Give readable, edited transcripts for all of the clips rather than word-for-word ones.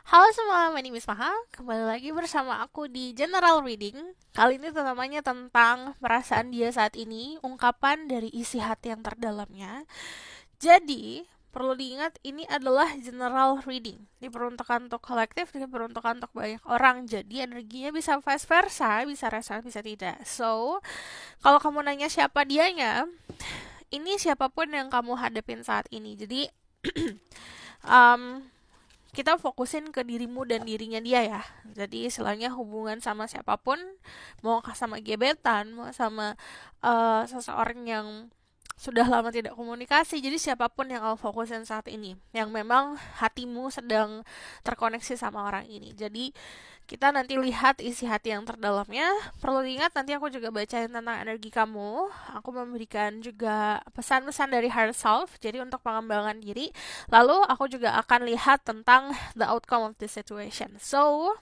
Halo semua, my name is Maha. Kembali lagi bersama aku di General Reading. Kali ini temanya tentang perasaan dia saat ini, ungkapan dari isi hati yang terdalamnya. Jadi, perlu diingat ini adalah General Reading. Diperuntukkan untuk kolektif, diperuntukkan untuk banyak orang. Jadi, energinya bisa vice versa, bisa resonate, bisa tidak. So, kalau kamu nanya siapa dianya, ini siapapun yang kamu hadapin saat ini. Jadi, um, kita fokusin ke dirimu dan dirinya dia ya. Jadi istilahnya hubungan sama siapapun, mau sama gebetan, mau sama seseorang yang sudah lama tidak komunikasi. Jadi siapapun yang kamu fokusin saat ini, yang memang hatimu sedang terkoneksi sama orang ini. Jadi kita nanti lihat isi hati yang terdalamnya. Perlu diingat nanti aku juga bacain tentang energi kamu. Aku memberikan juga pesan-pesan dari higher self. Jadi untuk pengembangan diri. Lalu aku juga akan lihat tentang the outcome of the situation. So,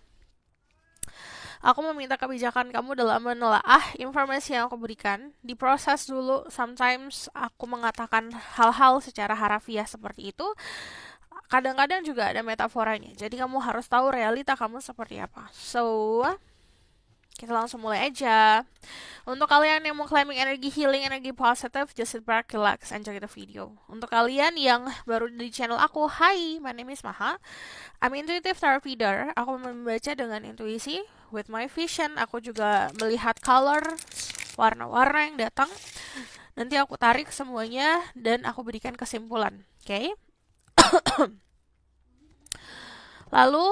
aku meminta kebijakan kamu dalam menelaah informasi yang aku berikan. Diproses dulu. Sometimes aku mengatakan hal-hal secara harafiah seperti itu. Kadang-kadang juga ada metaforanya. Jadi kamu harus tahu realita kamu seperti apa. So, kita langsung mulai aja. Untuk kalian yang mau claiming energi healing, energi positif, just sit back, relax, enjoy the video. Untuk kalian yang baru di channel aku, hi, my name is Maha. I'm intuitive tarot reader. Aku membaca dengan intuisi. With my vision, aku juga melihat color, warna-warna yang datang. Nanti aku tarik semuanya dan aku berikan kesimpulan. Oke? Okay? Lalu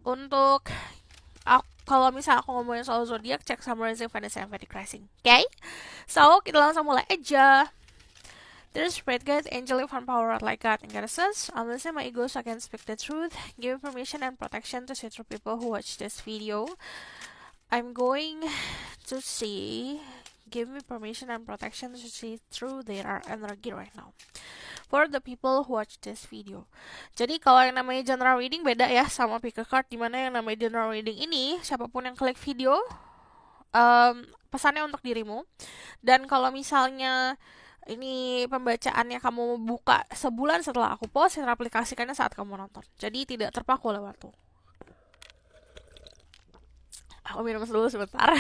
untuk kalau misalnya aku ngomongin soal zodiak, cek summarizing Venus and Vedic rising. Oke? Okay? So, kita langsung mulai aja. Dear Spirit Guide, Angelic Fan Power like God and Goddesses, unless my ego so I can speak the truth, give permission and protection to see through people who watch this video. I'm going to see, give me permission and protection to see through their energy right now. For the people who watch this video. Jadi kalau yang namanya general reading beda ya sama pick a card, dimana yang namanya general reading ini siapapun yang klik video pesannya untuk dirimu. Dan kalau misalnya ini pembacaannya kamu buka sebulan setelah aku post, aplikasikannya saat kamu nonton. Jadi tidak terpaku oleh waktu. Aku minum dulu sebentar.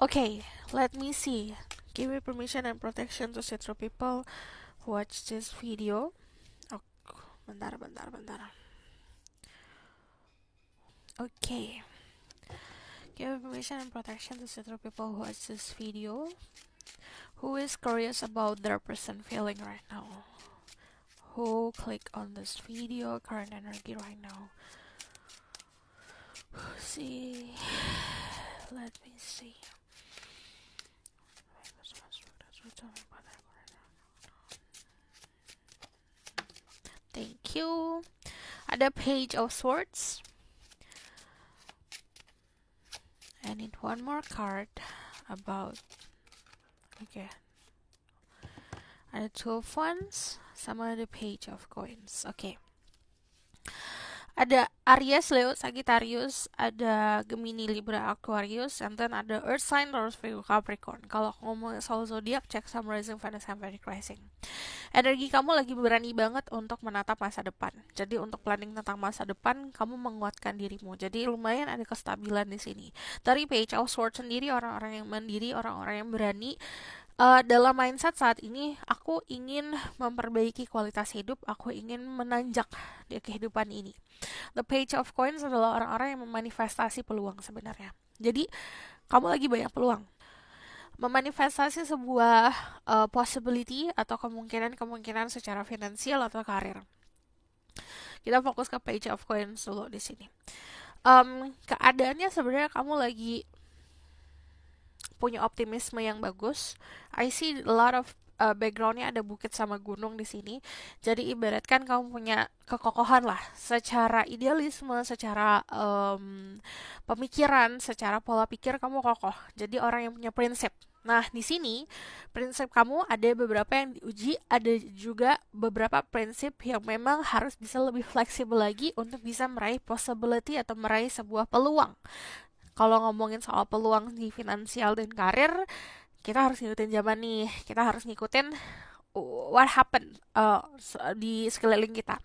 Okay, let me see. Give me permission and protection to see through people who watch this video. Oh, bentar. Okay. Give me permission and protection to see through people who watch this video. Who is curious about their person feeling right now? Who click on this video, current energy right now? See. Let me see. Thank you. Ada Page of Swords. I need one more card about... Okay. Ada Two of Wands sama ada Page of Coins. Okay. Ada Aries, Leo, Sagittarius, ada Gemini, Libra, Aquarius, and then ada Earth sign, Taurus, Virgo, Capricorn. Kalau aku ngomongin soal zodiak, cek summarizing Venus and Vedic rising. Energi kamu lagi berani banget untuk menatap masa depan. Jadi untuk planning tentang masa depan, kamu menguatkan dirimu. Jadi lumayan ada kestabilan di sini. Dari Page of Swords sendiri, orang-orang yang mandiri, orang-orang yang berani. Dalam mindset saat ini, aku ingin memperbaiki kualitas hidup, aku ingin menanjak di kehidupan ini. The Page of Coins adalah orang-orang yang memanifestasi peluang sebenarnya. Jadi, kamu lagi banyak peluang. Memanifestasi sebuah possibility atau kemungkinan secara finansial atau karir. Kita fokus ke Page of Coins dulu di sini. Keadaannya sebenarnya kamu lagi punya optimisme yang bagus. I see a lot of backgroundnya ada bukit sama gunung di sini. Jadi ibaratkan kamu punya kekokohan lah, secara idealisme, secara pemikiran, secara pola pikir kamu kokoh. Jadi orang yang punya prinsip. Nah, di sini prinsip kamu ada beberapa yang diuji, ada juga beberapa prinsip yang memang harus bisa lebih fleksibel lagi untuk bisa meraih possibility atau meraih sebuah peluang. Kalau ngomongin soal peluang di finansial dan karir, kita harus ngikutin zaman nih. Kita harus ngikutin what happened di sekeliling kita.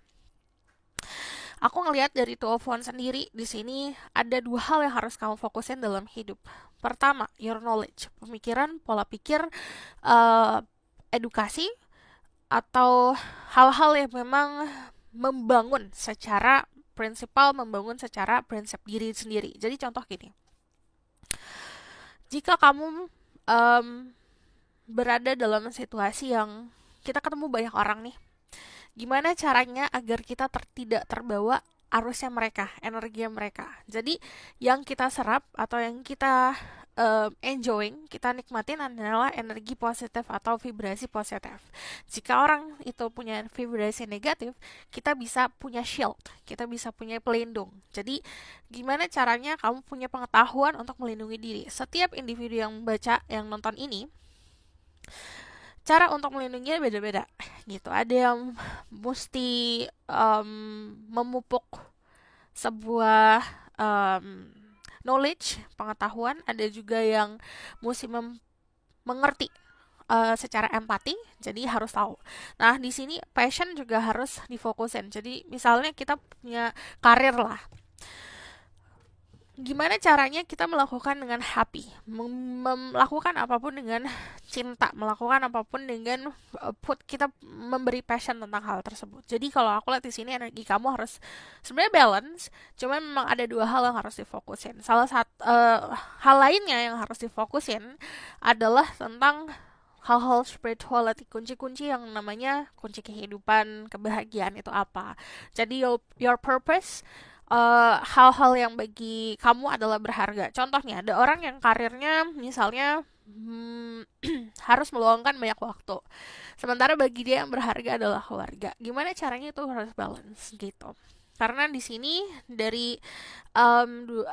Aku ngelihat dari 12 sendiri di sini ada dua hal yang harus kamu fokusin dalam hidup. Pertama, your knowledge, pemikiran, pola pikir, eh, edukasi, atau hal-hal yang memang membangun secara prinsipal, membangun secara prinsip diri sendiri. Jadi contoh gini, jika kamu em, berada dalam situasi yang kita ketemu banyak orang nih, gimana caranya agar kita tidak terbawa arusnya mereka, energinya mereka. Jadi yang kita serap atau yang kita enjoying, kita nikmatin adalah energi positif atau vibrasi positif. Jika orang itu punya vibrasi negatif, kita bisa punya shield, kita bisa punya pelindung. Jadi gimana caranya kamu punya pengetahuan untuk melindungi diri. Setiap individu yang baca, yang nonton ini, cara untuk melindunginya beda-beda gitu. Ada yang mesti memupuk sebuah knowledge, pengetahuan. Ada juga yang mesti mengerti secara empati, jadi harus tahu. Nah, di sini passion juga harus difokusin. Jadi misalnya kita punya karir lah, gimana caranya kita melakukan dengan happy, melakukan apapun dengan cinta, melakukan apapun dengan kita memberi passion tentang hal tersebut. Jadi kalau aku lihat di sini energi kamu harus sebenarnya balance, cuman memang ada dua hal yang harus difokusin. Salah satu hal lainnya yang harus difokusin adalah tentang hal-hal spirituality, kunci-kunci yang namanya kunci kehidupan, kebahagiaan itu apa. Jadi your purpose, hal-hal yang bagi kamu adalah berharga. Contohnya, ada orang yang karirnya misalnya harus meluangkan banyak waktu. Sementara bagi dia yang berharga adalah keluarga. Gimana caranya itu harus balance gitu. Karena di sini dari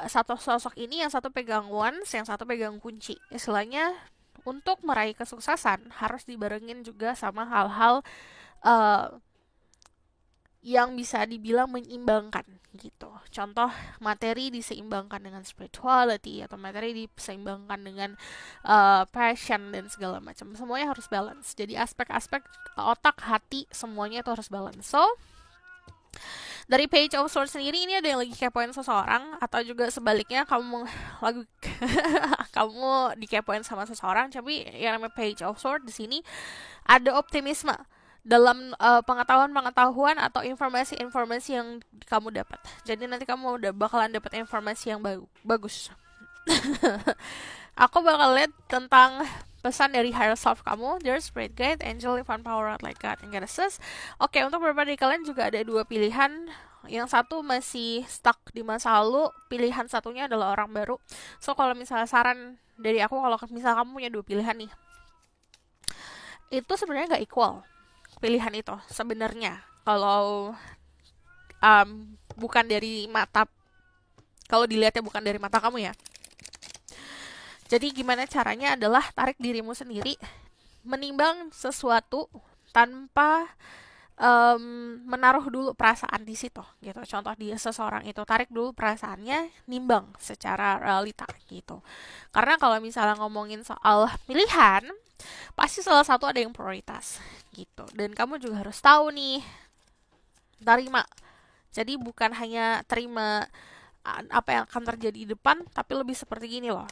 satu sosok ini, yang satu pegang wands, yang satu pegang kunci. Istilahnya untuk meraih kesuksesan harus dibarengin juga sama hal-hal uh, yang bisa dibilang menyeimbangkan gitu. Contoh, materi diseimbangkan dengan spirituality, atau materi diseimbangkan dengan passion dan segala macam. Semuanya harus balance. Jadi aspek-aspek otak, hati, semuanya itu harus balance. So, dari Page of Swords sendiri, ini ada yang lagi kepoin seseorang, atau juga sebaliknya kamu lagi kamu dikepoin sama seseorang. Tapi yang namanya Page of Swords di sini ada optimisme dalam pengetahuan-pengetahuan atau informasi-informasi yang kamu dapat. Jadi nanti kamu udah bakalan dapat informasi yang bagus. Aku bakal lihat tentang pesan dari higher self kamu, their spirit guide, angel, divine power, like God, and goddesses. Oke, untuk beberapa dari kalian juga ada dua pilihan. Yang satu masih stuck di masa lalu, pilihan satunya adalah orang baru. So, kalau misalnya saran dari aku, kalau misalnya kamu punya dua pilihan nih, itu sebenarnya nggak equal pilihan itu sebenarnya. Kalau bukan dari mata, kalau dilihatnya bukan dari mata kamu ya. Jadi gimana caranya adalah tarik dirimu sendiri, menimbang sesuatu tanpa menaruh dulu perasaan di situ gitu. Contoh, di seseorang itu tarik dulu perasaannya, nimbang secara realita gitu. Karena kalau misalnya ngomongin soal pilihan, pasti salah satu ada yang prioritas gitu. Dan kamu juga harus tahu nih, terima. Jadi bukan hanya terima apa yang akan terjadi di depan, tapi lebih seperti gini loh.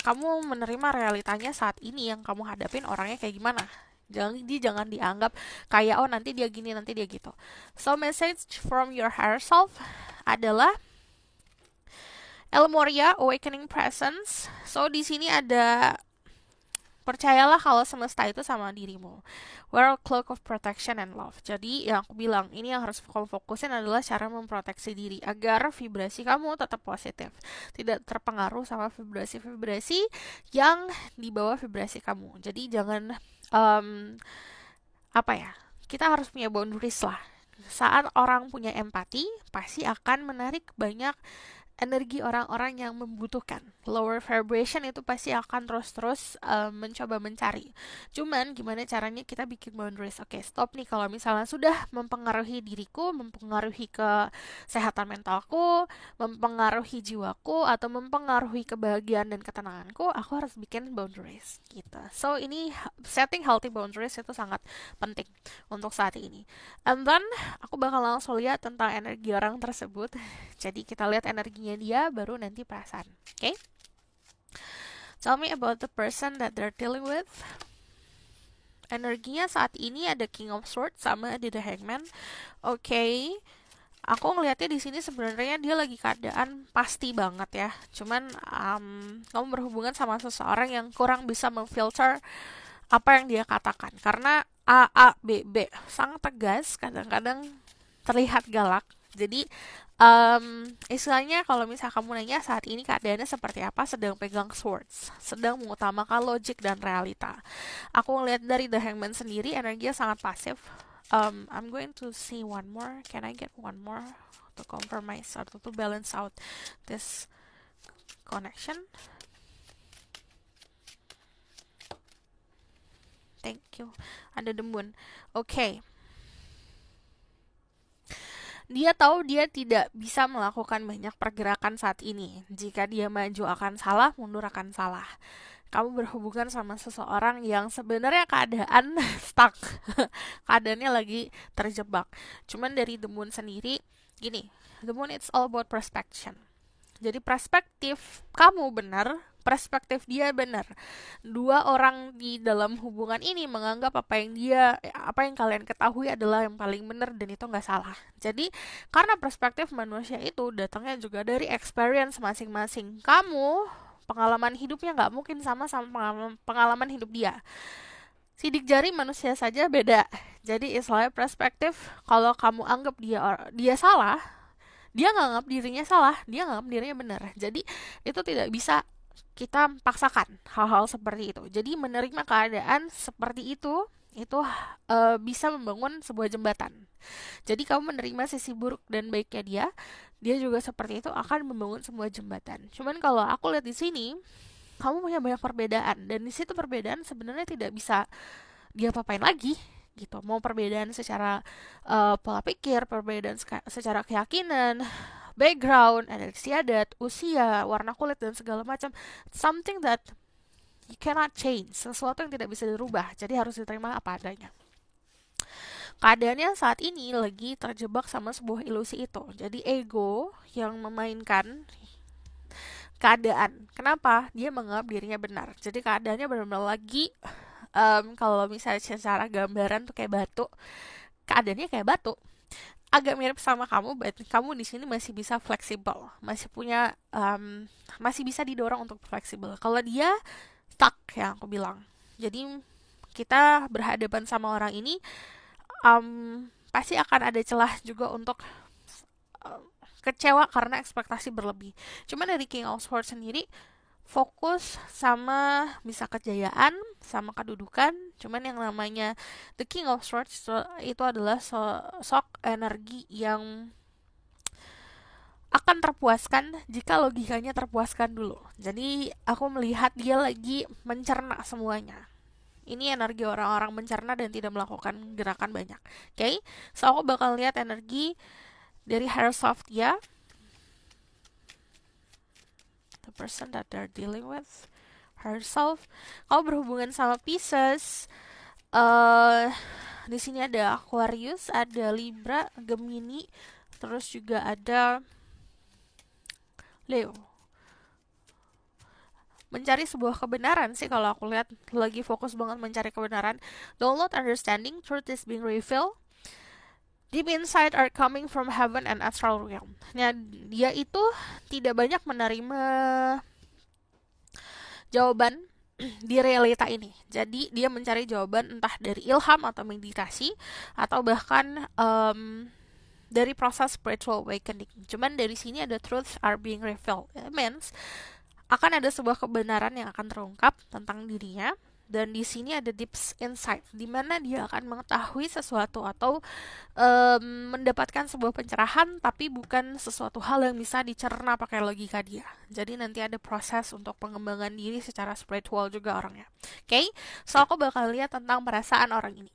Kamu menerima realitanya saat ini yang kamu hadapin, orangnya kayak gimana. Jangan dianggap kayak oh nanti dia gini, nanti dia gitu. So message from your higher self adalah Elmoria, Awakening Presence. So di sini ada, percayalah kalau semesta itu sama dirimu. Wear a cloak of protection and love. Jadi yang aku bilang, ini yang harus kamu fokusin adalah cara memproteksi diri agar vibrasi kamu tetap positif, tidak terpengaruh sama vibrasi-vibrasi yang di bawah vibrasi kamu. Jadi jangan apa ya? Kita harus punya boundaries lah. Saat orang punya empati, pasti akan menarik banyak energi orang-orang yang membutuhkan. Lower vibration itu pasti akan terus-terus mencoba mencari. Cuman gimana caranya kita bikin boundaries? Oke, stop nih kalau misalnya sudah mempengaruhi diriku, mempengaruhi kesehatan mentalku, mempengaruhi jiwaku, atau mempengaruhi kebahagiaan dan ketenanganku, aku harus bikin boundaries gitu. So ini setting healthy boundaries itu sangat penting untuk saat ini. And then aku bakal langsung lihat tentang energi orang tersebut. Jadi kita lihat energinya dia, baru nanti perasaan. Okay? Tell me about the person that they're dealing with. Energinya saat ini ada King of Swords sama ada The Hangman. Okay. Aku ngelihatnya di sini sebenarnya dia lagi keadaan pasti banget ya. Cuman kamu berhubungan sama seseorang yang kurang bisa memfilter apa yang dia katakan. Karena A, B, B sangat tegas, kadang-kadang terlihat galak. Jadi istilahnya kalau misalnya kamu nanya saat ini keadaannya seperti apa, sedang pegang swords, sedang mengutamakan logik dan realita. Aku ngeliat dari The Hangman sendiri energinya sangat pasif. I'm going to see one more. Can I get one more to compromise atau to balance out this connection? Thank you. Ada The Moon. Okay. Dia tahu dia tidak bisa melakukan banyak pergerakan saat ini. Jika dia maju akan salah, mundur akan salah. Kamu berhubungan sama seseorang yang sebenarnya keadaan stuck. Keadaannya lagi terjebak. Cuman dari The Moon sendiri, gini, The Moon it's all about perspective. Jadi perspektif kamu benar, perspektif dia benar. Dua orang di dalam hubungan ini menganggap apa yang kalian ketahui adalah yang paling benar dan itu nggak salah. Jadi karena perspektif manusia itu datangnya juga dari experience masing-masing. Kamu pengalaman hidupnya nggak mungkin sama pengalaman hidup dia. Sidik jari manusia saja beda. Jadi istilahnya perspektif, kalau kamu anggap dia salah, dia nggak anggap dirinya salah, dia nggak anggap dirinya benar. Jadi itu tidak bisa kita paksakan hal-hal seperti itu. Jadi menerima keadaan seperti itu bisa membangun sebuah jembatan. Jadi kamu menerima sisi buruk dan baiknya dia juga seperti itu akan membangun sebuah jembatan. Cuman kalau aku lihat di sini, kamu punya banyak perbedaan dan di situ perbedaan sebenarnya tidak bisa dia apain lagi gitu. Mau perbedaan secara pola pikir, perbedaan secara keyakinan, background, adat istiadat, usia, warna kulit dan segala macam, something that you cannot change, sesuatu yang tidak bisa dirubah, jadi harus diterima apa adanya. Keadaannya saat ini lagi terjebak sama sebuah ilusi itu. Jadi ego yang memainkan keadaan. Kenapa? Dia menganggap dirinya benar. Jadi keadaannya benar-benar lagi kalau misalnya secara gambaran tuh kayak batu, keadaannya kayak batu, agak mirip sama kamu, but kamu di sini masih bisa fleksibel, masih bisa didorong untuk fleksibel. Kalau dia stuck yang aku bilang, jadi kita berhadapan sama orang ini, pasti akan ada celah juga untuk kecewa karena ekspektasi berlebih. Cuman dari King of Swords sendiri fokus sama bisa kejayaan, sama kedudukan. Cuman yang namanya The King of Swords itu adalah sosok energi yang akan terpuaskan jika logikanya terpuaskan dulu. Jadi aku melihat dia lagi mencerna semuanya. Ini energi orang-orang mencerna dan tidak melakukan gerakan banyak. Okay? So aku bakal lihat energi dari herself dia, the person that they're dealing with, herself. Kalau berhubungan sama Pisces, di sini ada Aquarius, ada Libra, Gemini, terus juga ada Leo. Mencari sebuah kebenaran sih kalau aku lihat, lagi fokus banget mencari kebenaran. Download understanding, truth is being revealed. Deep insight are coming from heaven and astral realm. Nah, dia itu tidak banyak menerima jawaban di realita ini. Jadi dia mencari jawaban entah dari ilham atau meditasi atau bahkan dari proses spiritual awakening. Cuman dari sini ada truths are being revealed. It means akan ada sebuah kebenaran yang akan terungkap tentang dirinya. Dan di sini ada deep insight, di mana dia akan mengetahui sesuatu atau mendapatkan sebuah pencerahan, tapi bukan sesuatu hal yang bisa dicerna pakai logika dia. Jadi nanti ada proses untuk pengembangan diri secara spiritual juga orangnya. Oke, so aku bakal lihat tentang perasaan orang ini.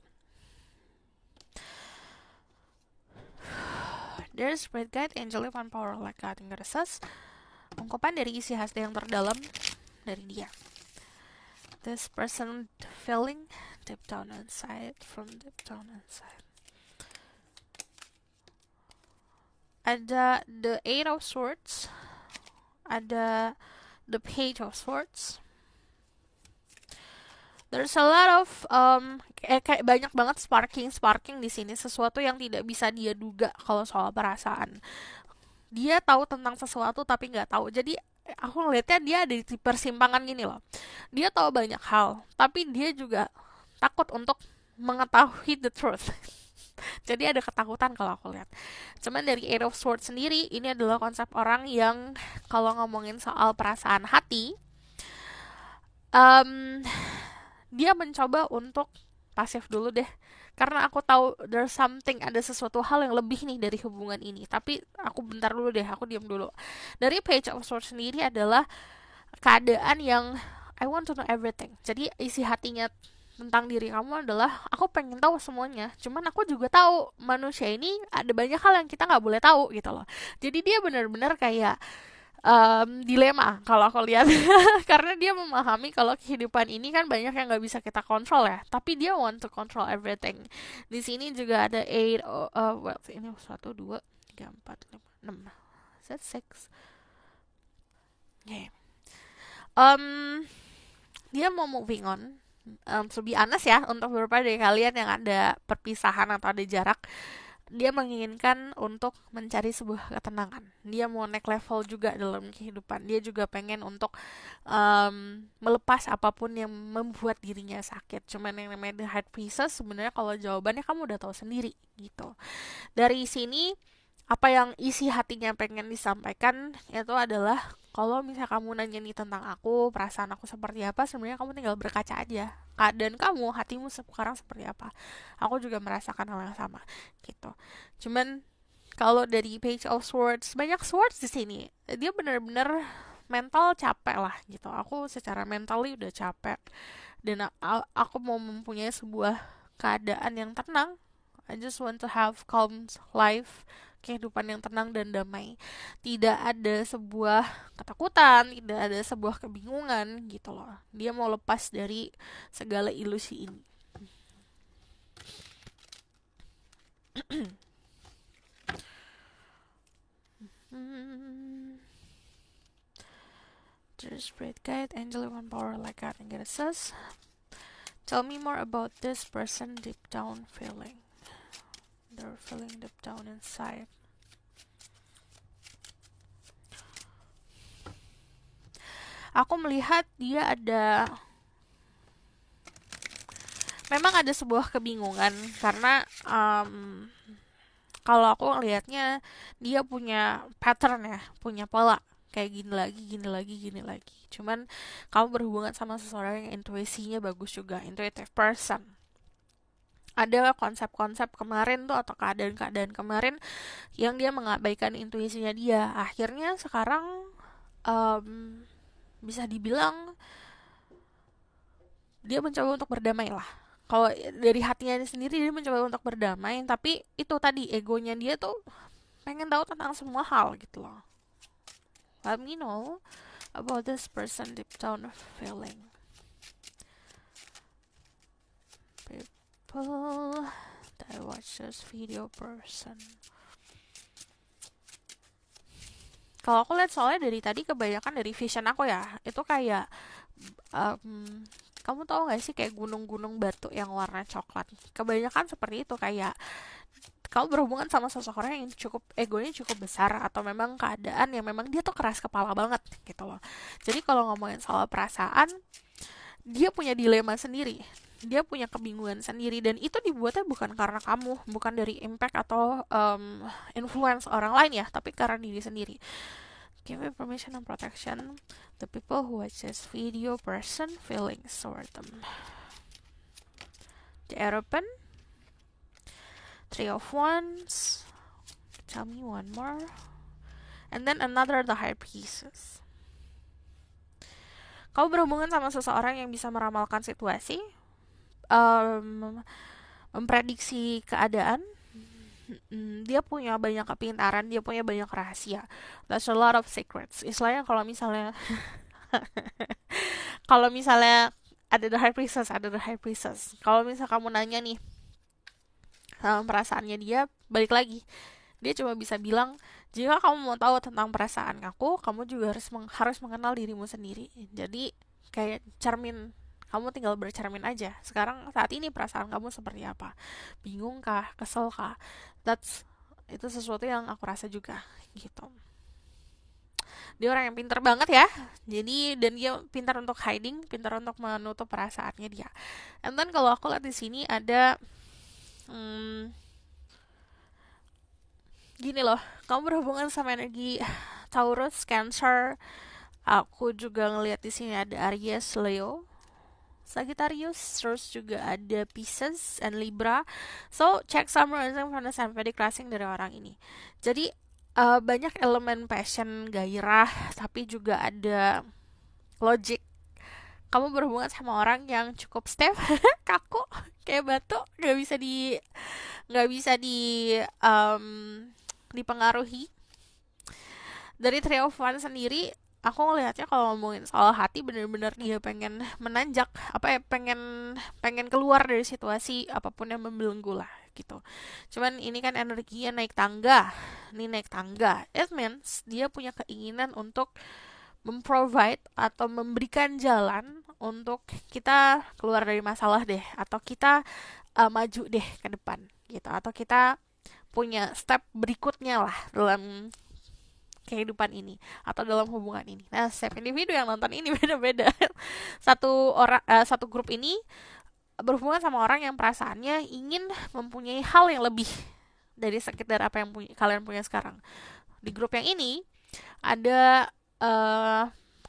There's spirit guide, angel, one power like God and goddesses. Ungkapan dari isi hati yang terdalam dari dia. This person feeling deep down inside, from deep down inside. Ada the Eight of Swords, ada the Page of Swords. There's a lot of kayak banyak banget sparking di sini, sesuatu yang tidak bisa dia duga kalau soal perasaan. Dia tahu tentang sesuatu tapi nggak tahu. Jadi aku ngeliatnya dia ada di persimpangan gini loh. Dia tahu banyak hal, tapi dia juga takut untuk mengetahui the truth. Jadi ada ketakutan kalau aku lihat. Cuman dari Eight of Swords sendiri, ini adalah konsep orang yang kalau ngomongin soal perasaan hati, dia mencoba untuk pasif dulu deh. Karena aku tahu there's something, ada sesuatu hal yang lebih nih dari hubungan ini. Tapi aku bentar dulu deh, aku diam dulu. Dari Page of Swords sendiri adalah keadaan yang I want to know everything. Jadi isi hatinya tentang diri kamu adalah aku pengen tahu semuanya. Cuman aku juga tahu manusia ini ada banyak hal yang kita nggak boleh tahu gitu loh. Jadi dia benar-benar kayak dilema kalau aku lihat. Karena dia memahami kalau kehidupan ini kan banyak yang nggak bisa kita kontrol ya, tapi dia want to control everything. Di sini juga ada 8 well, ini 1 2 3 4 5 6 that's 6. Okay. Dia mau moving on. To be honest ya, untuk beberapa dari kalian yang ada perpisahan atau ada jarak, dia menginginkan untuk mencari sebuah ketenangan. Dia mau naik level juga dalam kehidupan. Dia juga pengen untuk melepas apapun yang membuat dirinya sakit. Cuman yang namanya The High Priestess, sebenarnya kalau jawabannya kamu udah tahu sendiri gitu. Dari sini apa yang isi hatinya pengen disampaikan itu adalah, kalau misalnya kamu nanya nih tentang aku, perasaan aku seperti apa, sebenarnya kamu tinggal berkaca aja. Keadaan kamu, hatimu sekarang seperti apa. Aku juga merasakan hal yang sama gitu. Cuman kalau dari Page of Swords, banyak swords di sini. Dia benar-benar mental capek lah gitu. Aku secara mentally udah capek. Dan aku mau mempunyai sebuah keadaan yang tenang. I just want to have calm life, kehidupan yang tenang dan damai. Tidak ada sebuah ketakutan, tidak ada sebuah kebingungan gitu loh. Dia mau lepas dari segala ilusi ini. There's spirit guide, angel, one power like God and goddesses. Tell me more about this person deep down feeling. They're feeling deep down inside. Aku melihat dia memang ada sebuah kebingungan karena kalau aku ngelihatnya dia punya pattern ya, punya pola kayak gini lagi, gini lagi. Cuman kamu berhubungan sama seseorang yang intuisinya bagus juga, intuitive person. Ada konsep-konsep kemarin tuh atau keadaan-keadaan kemarin yang dia mengabaikan intuisinya dia. Akhirnya sekarang bisa dibilang dia mencoba untuk berdamai lah. Kalau dari hatinya sendiri dia mencoba untuk berdamai, tapi itu tadi egonya dia tuh pengen tahu tentang semua hal gitu loh. Let me know about this person deep down feeling. People that watch this video person. Kalau aku lihat soalnya dari tadi kebanyakan dari vision aku ya, itu kayak kamu tahu gak sih kayak gunung-gunung batu yang warna coklat. Kebanyakan seperti itu, kayak kamu berhubungan sama seseorang yang egonya cukup besar, atau memang keadaan yang memang dia tuh keras kepala banget gitu loh. Jadi kalau ngomongin soal perasaan, dia punya dilema sendiri. Dia punya kebingungan sendiri, dan itu dibuatnya bukan karena kamu, bukan dari impact atau influence orang lain ya, tapi karena diri sendiri. Give information and protection to people who watch this video person feelings toward them. The Hierophant, Three of Wands. Tell me one more. And then another, the High Priestess. Kamu berhubungan sama seseorang yang bisa meramalkan situasi, memprediksi keadaan. Dia punya banyak kepintaran, dia punya banyak rahasia. There's a lot of secrets. Istilahnya kalau misalnya ada the High Priestess, ada the High Priestess. Kalau misalnya kamu nanya nih sama perasaannya dia, balik lagi, dia cuma bisa bilang, jika kamu mau tahu tentang perasaan aku, kamu juga harus mengenal dirimu sendiri. Jadi kayak cermin, kamu tinggal bercermin aja. Sekarang saat ini perasaan kamu seperti apa? Bingung kah? Kesel kah? Itu sesuatu yang aku rasa juga gitu. Dia orang yang pintar banget ya. Jadi dan dia pintar untuk hiding, pintar untuk menutup perasaannya dia. And then kalau aku lihat di sini ada gini loh, kamu berhubungan sama energi Taurus, Cancer. Aku juga ngelihat di sini ada Aries, Leo, Sagittarius, terus juga ada Pisces and Libra. So, check some rising from the sun Vedic rising dari orang ini. Jadi, banyak elemen passion, gairah, tapi juga ada logic. Kamu berhubungan sama orang yang cukup stiff, kaku, kayak batu, nggak bisa dipengaruhi. Dari Three of Wands sendiri, aku ngelihatnya kalau ngomongin soal hati, bener-bener dia pengen menanjak, pengen keluar dari situasi apapun yang membelenggu lah gitu. Cuman ini kan energinya naik tangga, it means dia punya keinginan untuk memprovide atau memberikan jalan untuk kita keluar dari masalah deh, atau kita maju deh ke depan gitu, atau kita punya step berikutnya lah dalam kehidupan ini atau dalam hubungan ini. Nah, setiap individu yang nonton ini beda-beda. Satu grup ini berhubungan sama orang yang perasaannya ingin mempunyai hal yang lebih dari sekedar apa yang kalian punya sekarang. Di grup yang ini ada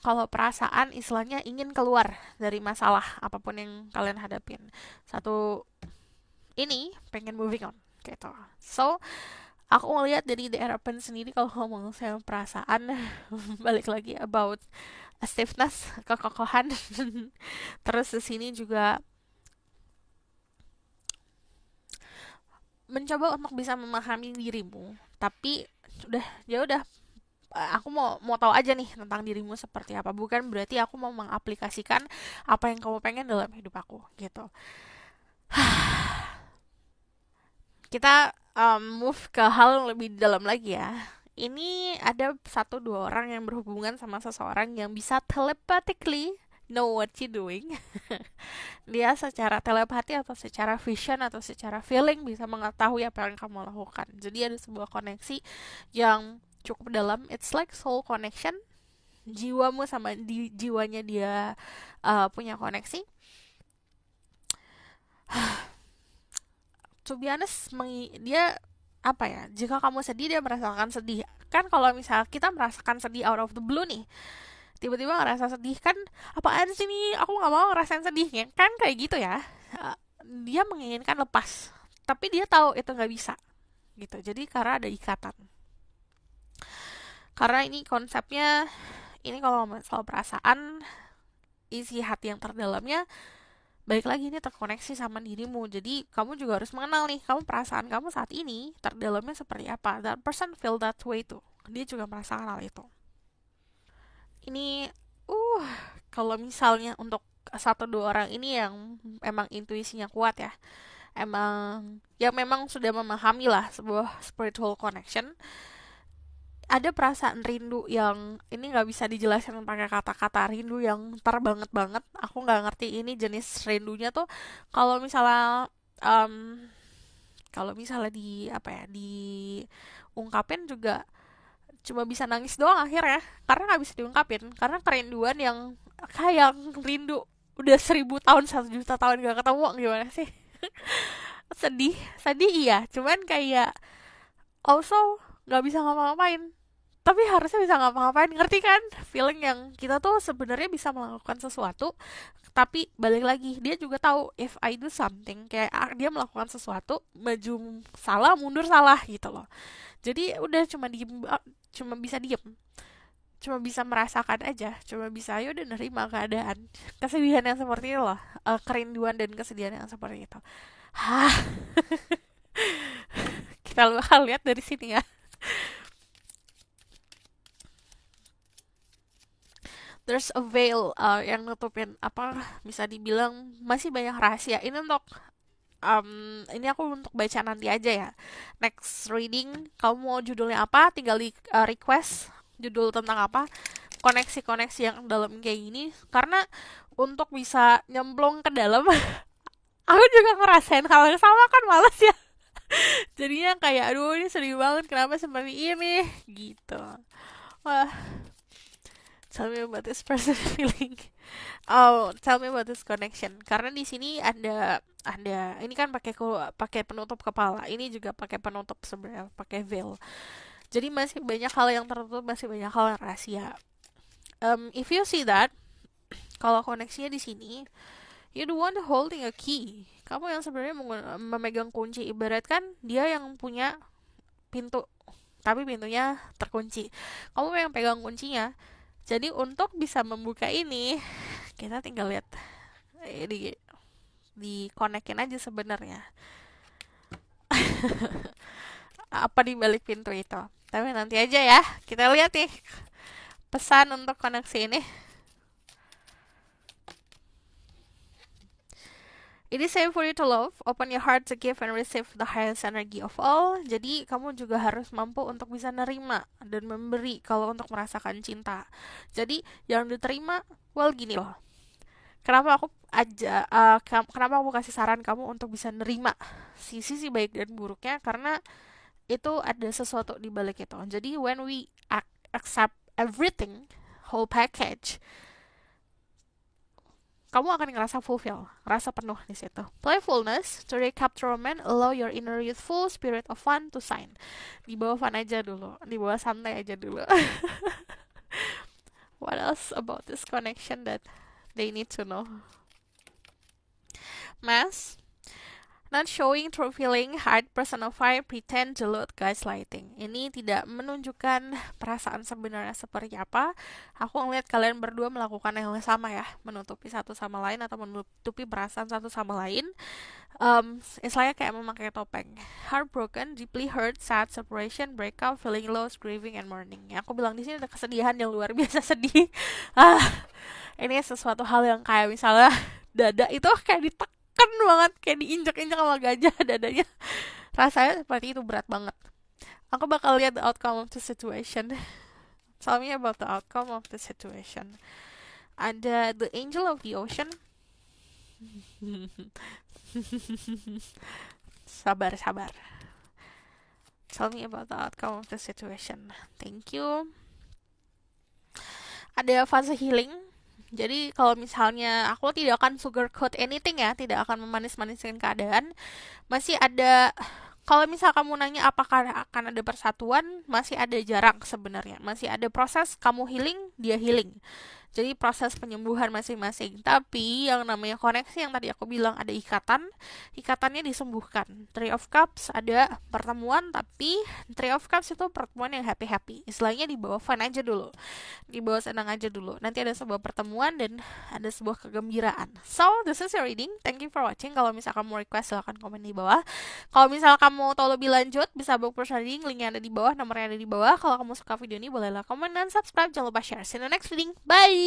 kalau perasaan istilahnya ingin keluar dari masalah apapun yang kalian hadapin. Satu ini pengen moving on gitu. So, aku ngelihat dari The Hierophant sendiri kalau ngomong sama perasaan balik lagi about a stiffness, kekokohan. Terus di sini juga mencoba untuk bisa memahami dirimu, tapi udah aku mau tahu aja nih tentang dirimu seperti apa, bukan berarti aku mau mengaplikasikan apa yang kamu pengen dalam hidup aku gitu. Kita move ke hal yang lebih dalam lagi ya. Ini ada 1-2 orang yang berhubungan sama seseorang yang bisa telepathically know what you doing. Dia secara telepati atau secara vision atau secara feeling bisa mengetahui apa yang kamu lakukan. Jadi ada sebuah koneksi yang cukup dalam. It's like soul connection. Jiwamu sama jiwanya dia punya koneksi. To be honest, dia apa ya? Jika kamu sedih, dia merasakan sedih. Kan kalau misalnya kita merasakan sedih out of the blue nih, tiba-tiba ngerasa sedih kan, apaan sih nih? Aku nggak mau ngerasain sedihnya. Kan kayak gitu ya. Dia menginginkan lepas, tapi dia tahu itu nggak bisa, gitu. Jadi karena ada ikatan. Karena ini konsepnya, ini kalau soal perasaan, isi hati yang terdalamnya, balik lagi ini terkoneksi sama dirimu. Jadi kamu juga harus mengenal nih, kamu perasaan kamu saat ini terdalamnya seperti apa. That person feel that way tuh. Dia juga merasakan hal itu. Ini kalau misalnya untuk 1-2 orang ini yang emang intuisinya kuat ya, memang sudah memahami lah sebuah spiritual connection, ada perasaan rindu yang ini nggak bisa dijelaskan pakai kata-kata, rindu yang banget. Aku nggak ngerti ini jenis rindunya tuh. Kalau misalnya diungkapin juga cuma bisa nangis doang akhirnya, karena nggak bisa diungkapin, karena kerinduan yang kayak rindu udah 1000 tahun, 1 juta tahun gak ketemu, gimana sih? sedih iya, cuman kayak also nggak bisa ngapa-ngapain, tapi harusnya bisa ngapa-ngapain, ngerti kan feeling yang kita tuh sebenarnya bisa melakukan sesuatu, tapi balik lagi dia juga tahu if I do something, kayak dia melakukan sesuatu, maju salah mundur salah gitu loh. Jadi udah cuma diem, cuma bisa diem, cuma bisa merasakan aja, cuma bisa ya udah nerima keadaan, kesedihan yang seperti itu loh. Kerinduan dan kesedihan yang seperti itu. Hah, kita bakal lihat dari sini ya. There's a veil, yang nutupin apa, bisa dibilang masih banyak rahasia. Ini untuk ini aku untuk baca nanti aja ya. Next reading, kamu mau judulnya apa? Tinggal di request judul tentang apa. Koneksi-koneksi yang dalam kayak gini, karena untuk bisa nyemplung ke dalam, aku juga ngerasain hal yang sama kan, males ya. Jadinya kayak aduh ini sedih banget, kenapa seperti ini gitu. Wah, tell me about this person feeling. Oh, tell me about this connection. Karena di sini ada ini kan pakai penutup kepala. Ini juga pakai penutup sebenarnya, pakai veil. Jadi masih banyak hal yang tertutup, masih banyak hal yang rahasia. If you see that, kalau koneksinya di sini, you the one holding a key. Kamu yang sebenarnya memegang kunci. Ibaratkan dia yang punya pintu, tapi pintunya terkunci. Kamu yang pegang kuncinya. Jadi untuk bisa membuka ini, kita tinggal lihat di konekin aja sebenarnya. Apa di balik pintu itu. Tapi nanti aja ya. Kita lihat nih pesan untuk koneksi ini. It is safe for you to love. Open your heart to give and receive the highest energy of all. Jadi kamu juga harus mampu untuk bisa nerima dan memberi kalau untuk merasakan cinta. Jadi yang diterima, well gini loh. Kenapa aku kasih saran kamu untuk bisa nerima sisi baik dan buruknya, karena itu ada sesuatu di balik itu. Jadi when we accept everything, whole package, kamu akan ngerasa fulfill, ngerasa penuh di situ. Playfulness, to recapture romance, allow your inner youthful spirit of fun to shine. Di bawah fun aja dulu, di bawah santai aja dulu. What else about this connection that they need to know? Mass, not showing true feeling, hard personify, pretend, delude, gaslighting. Ini tidak menunjukkan perasaan sebenarnya seperti apa. Aku ngeliat kalian berdua melakukan yang sama ya, menutupi satu sama lain atau menutupi perasaan satu sama lain. Istilahnya kayak memakai topeng. Heartbroken, deeply hurt, sad, separation, breakup, feeling lost, grieving, and mourning. Aku bilang di sini ada kesedihan yang luar biasa sedih. Ini sesuatu hal yang kayak misalnya dada itu kayak ditekan banget, kayak diinjak-injak sama gajah dadanya. Rasanya seperti itu, berat banget. Aku bakal lihat the outcome of the situation. Tell me about the outcome of the situation. Ada the angel of the ocean. Sabar. Tell me about the outcome of the situation. Thank you. Ada fase healing. Jadi kalau misalnya aku tidak akan sugarcoat anything ya, tidak akan memanis-maniskan keadaan. Masih ada, kalau misal kamu nanya apakah akan ada persatuan, masih ada jarak sebenarnya. Masih ada proses kamu healing, dia healing. Jadi proses penyembuhan masing-masing. Tapi yang namanya koneksi yang tadi aku bilang ada ikatannya disembuhkan. Three of Cups ada pertemuan, tapi Three of Cups itu pertemuan yang happy-happy. Istilahnya dibawa fun aja dulu, dibawa senang aja dulu. Nanti ada sebuah pertemuan dan ada sebuah kegembiraan. So, this is your reading. Thank you for watching. Kalau misal kamu request, silahkan komen di bawah. Kalau misal kamu tahu lebih lanjut, bisa book personal reading, linknya ada di bawah, nomornya ada di bawah. Kalau kamu suka video ini, bolehlah komen dan subscribe. Jangan lupa share. See you in the next reading. Bye!